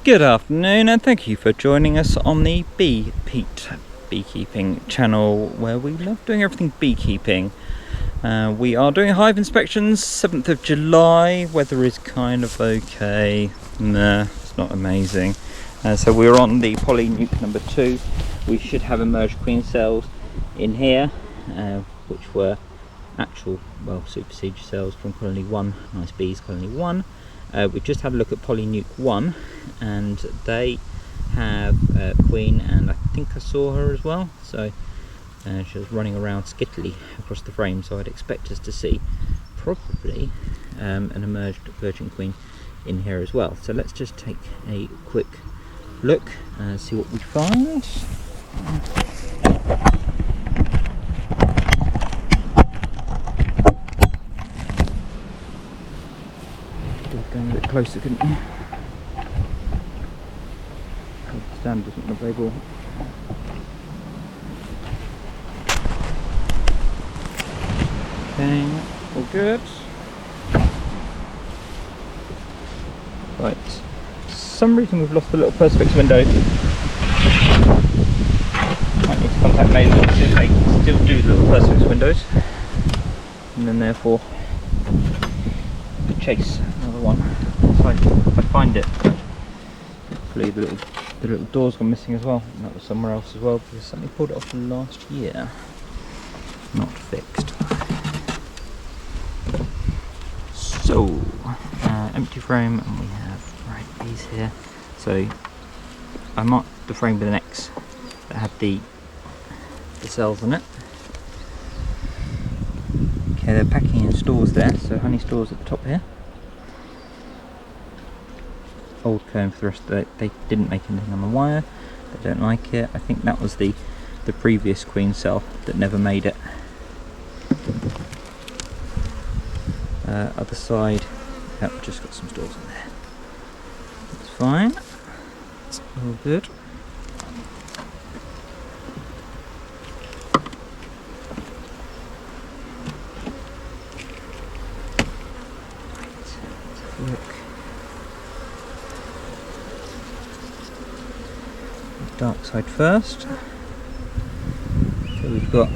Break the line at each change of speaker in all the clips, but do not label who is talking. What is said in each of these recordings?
Good afternoon and thank you for joining us on the Bee Pete beekeeping channel, where we love doing everything beekeeping. We are doing hive inspections, 7th of July. Weather is kind of okay. Nah, it's not amazing. So we're on the Poly nuke number 2. We should have emerged queen cells in here, which were actual, supersedure cells from colony 1, nice bees, colony 1. We just had a look at Poly nuke 1, and they have queen, and I think I saw her as well. So she was running around skittily across the frame, so I'd expect us to see probably an emerged virgin queen in here as well. So let's just take a quick look and see what we find. Going a bit closer, couldn't you? The stand doesn't look available. Okay, all good. Right, for some reason we've lost the little perspex window. Might need to contact Mason to see if they still do the little perspex windows, and then therefore chase another one if I find it. Hopefully the little door's gone missing as well, and that was somewhere else as well, because somebody pulled it off last year. Not fixed. So empty frame, and we have these here. So I marked the frame with an X that had the cells on it. Okay, they're packing in stores there, so honey stores at the top here. Old comb for the rest of it. They didn't make anything on the wire, they don't like it. I think that was the previous queen cell that never made it. Other side, yep, just got some stores in there. That's fine, it's all good. Look. Dark side first. So we've got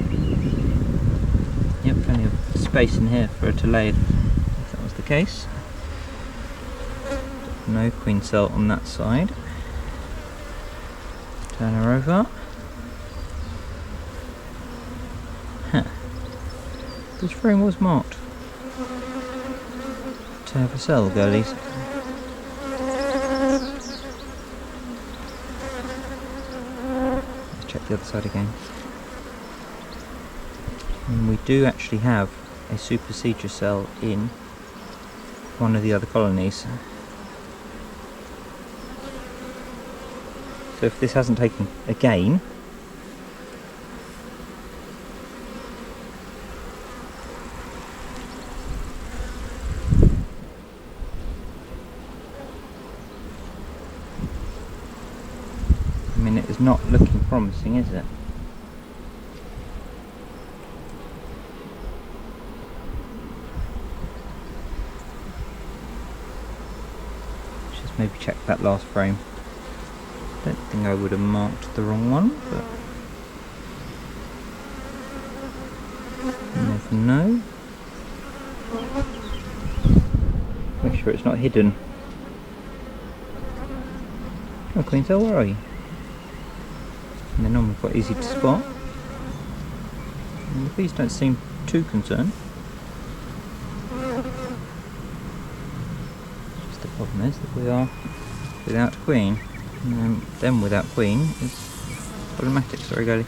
plenty of space in here for her to lay if that was the case. No queen cell on that side. Turn her over. Huh. This frame was marked to have a cell, girlies. Let's check the other side again. And we do actually have a supersedure cell in one of the other colonies. So if this hasn't taken again, I mean, it is not looking promising, is it? Just maybe check that last frame. Don't think I would have marked the wrong one, but you never know. Make sure it's not hidden. Oh, queen cell, where are you? And they're normally quite easy to spot. And the bees don't seem too concerned. Just the problem is that we are without queen. And them without queen is problematic. Sorry, girlie.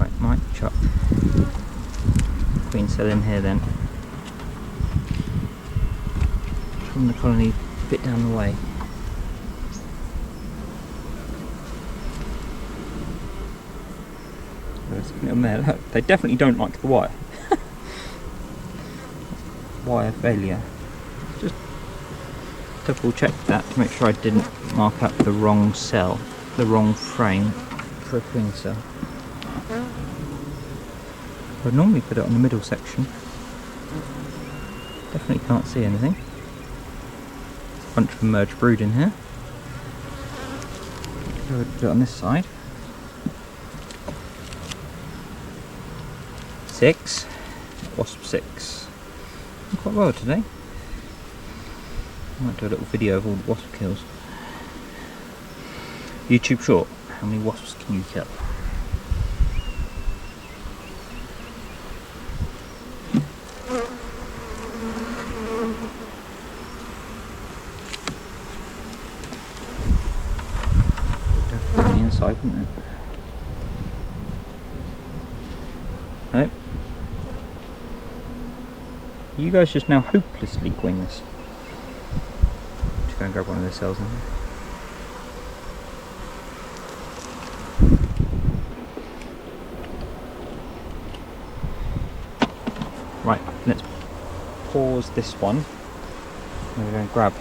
Right, might chop queen cell in here then. From the colony a bit down the way. On there. Look, they definitely don't like the wire. Wire failure. Just double check that to make sure I didn't mark up the wrong cell, the wrong frame for a queen cell. I'd normally put it on the middle section. Definitely can't see anything. There's a bunch of emerged brood in here. I would put it on this side. 6. Wasp 6. Done quite well today. I might do a little video of all the wasp kills. YouTube short. How many wasps can you kill? Definitely on the inside, wouldn't it? Nope. You guys just now hopelessly queenless. Just go and grab one of those cells in there. Right, let's pause this one. I'm going to grab.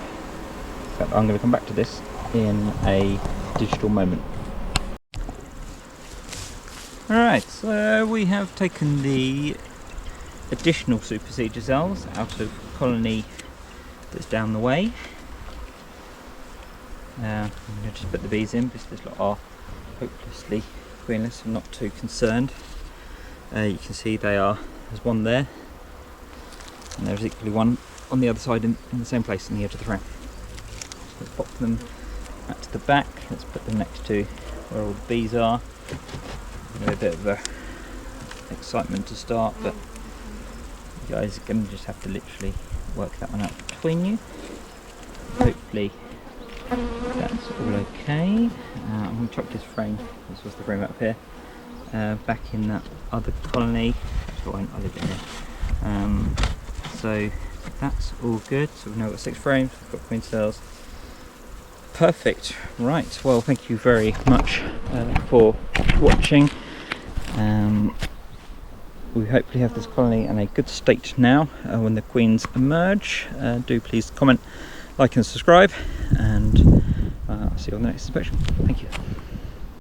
I'm going to come back to this in a digital moment. Alright, so we have taken the additional supersedure cells out of colony that's down the way. I'm going to just put the bees in because this lot are hopelessly queenless. I'm not too concerned. You can see there's one there, and there's equally one on the other side in the same place in the edge of the frame. So let's pop them back to the back. Let's put them next to where all the bees are. A bit of excitement to start, but you guys are going to just have to literally work that one out between you. Hopefully that's all okay. I'm going to chuck this frame, this was the frame up here, back in that other colony. So I'll leave it here. So that's all good. So we've now got 6 frames, we've got queen cells. Perfect. Right, well, thank you very much for watching. We hopefully have this colony in a good state now when the queens emerge. Do please comment, like and subscribe, and I'll see you on the next inspection. Thank you.